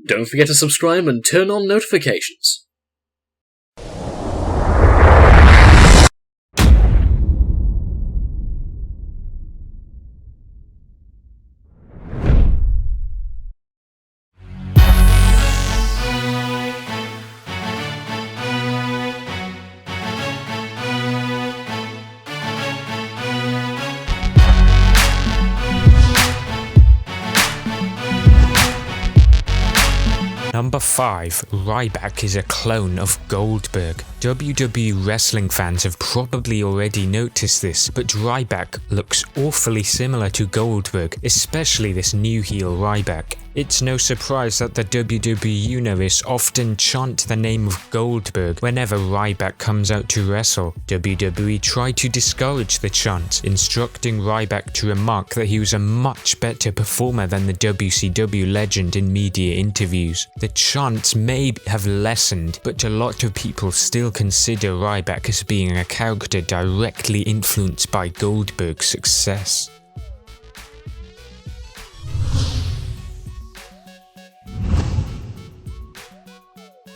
Don't forget to subscribe and turn on notifications. Number 5. Ryback is a clone of Goldberg. WWE wrestling fans have probably already noticed this, but Ryback looks awfully similar to Goldberg, especially this new heel Ryback. It's no surprise that the WWE Universe often chant the name of Goldberg whenever Ryback comes out to wrestle. WWE tried to discourage the chant, instructing Ryback to remark that he was a much better performer than the WCW legend in media interviews. The chants may have lessened, but a lot of people still consider Ryback as being a character directly influenced by Goldberg's success.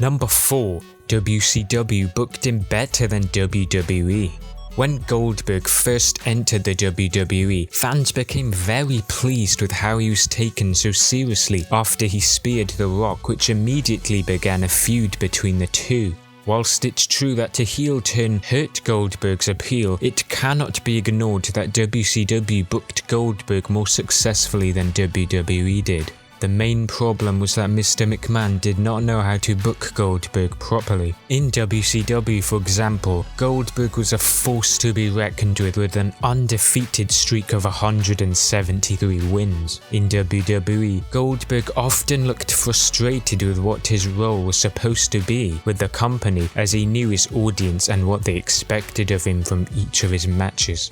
Number 4. WCW booked him better than WWE. When Goldberg first entered the WWE, fans became very pleased with how he was taken so seriously after he speared The Rock, which immediately began a feud between the two. Whilst it's true that a heel turn hurt Goldberg's appeal, it cannot be ignored that WCW booked Goldberg more successfully than WWE did. The main problem was that Mr. McMahon did not know how to book Goldberg properly. In WCW, for example, Goldberg was a force to be reckoned with an undefeated streak of 173 wins. In WWE, Goldberg often looked frustrated with what his role was supposed to be with the company, as he knew his audience and what they expected of him from each of his matches.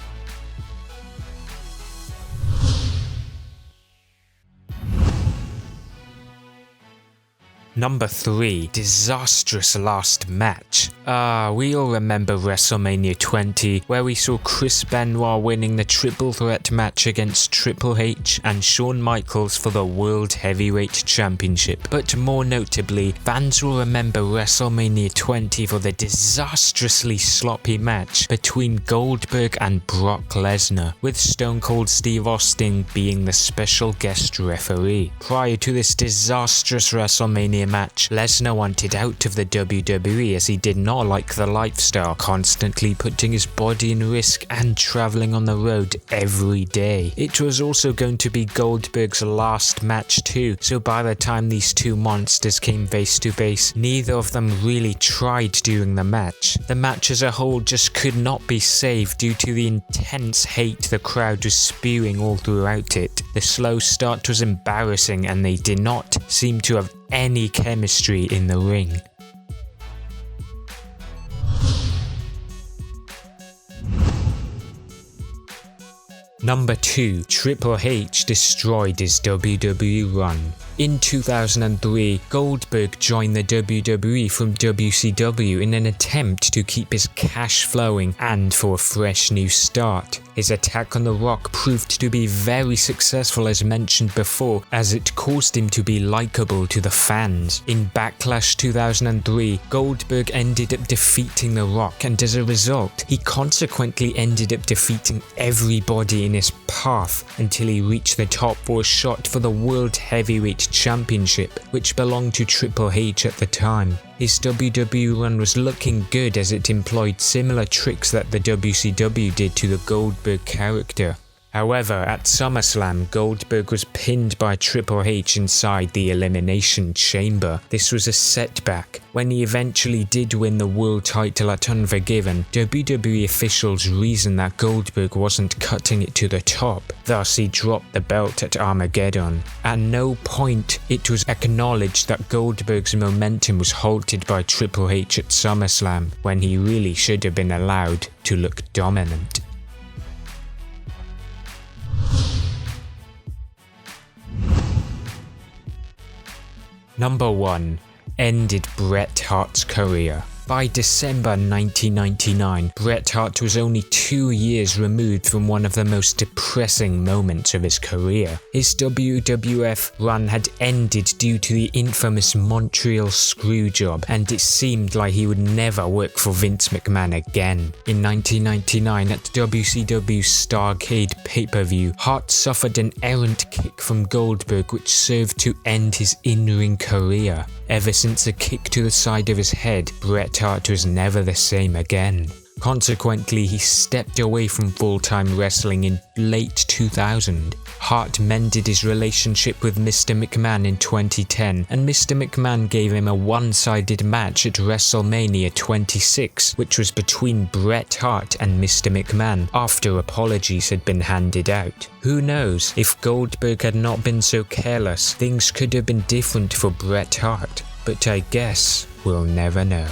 Number 3. Disastrous last match. We all remember WrestleMania 20, where we saw Chris Benoit winning the triple threat match against Triple H and Shawn Michaels for the World Heavyweight Championship. But more notably, fans will remember WrestleMania 20 for the disastrously sloppy match between Goldberg and Brock Lesnar, with Stone Cold Steve Austin being the special guest referee. Prior to this disastrous WrestleMania match, Lesnar wanted out of the WWE as he did not like the lifestyle, constantly putting his body in risk and traveling on the road every day. It was also going to be Goldberg's last match too, so by the time these two monsters came face to face, neither of them really tried during the match. The match as a whole just could not be saved due to the intense hate the crowd was spewing all throughout it. The slow start was embarrassing and they did not seem to have any chemistry in the ring. Number 2. Triple H destroyed his WWE run. In 2003, Goldberg joined the WWE from WCW in an attempt to keep his cash flowing and for a fresh new start. His attack on The Rock proved to be very successful, as mentioned before, as it caused him to be likable to the fans. In Backlash 2003, Goldberg ended up defeating The Rock, and as a result, he consequently ended up defeating everybody in his path until he reached the top for a shot for the World Heavyweight Championship, which belonged to Triple H at the time. His WWE run was looking good as it employed similar tricks that the WCW did to the Goldberg character. However, at SummerSlam, Goldberg was pinned by Triple H inside the Elimination Chamber. This was a setback. When he eventually did win the world title at Unforgiven, WWE officials reasoned that Goldberg wasn't cutting it to the top, thus he dropped the belt at Armageddon. At no point it was acknowledged that Goldberg's momentum was halted by Triple H at SummerSlam, when he really should have been allowed to look dominant. Number 1. Ended Bret Hart's career. By December 1999, Bret Hart was only 2 years removed from one of the most depressing moments of his career. His WWF run had ended due to the infamous Montreal Screwjob, and it seemed like he would never work for Vince McMahon again. In 1999, at WCW's Starrcade pay-per-view, Hart suffered an errant kick from Goldberg which served to end his in-ring career. Ever since a kick to the side of his head, Bret Hart was never the same again. Consequently, he stepped away from full-time wrestling in late 2000. Hart mended his relationship with Mr. McMahon in 2010, and Mr. McMahon gave him a one-sided match at WrestleMania 26, which was between Bret Hart and Mr. McMahon after apologies had been handed out. Who knows, if Goldberg had not been so careless, things could have been different for Bret Hart, but I guess we'll never know.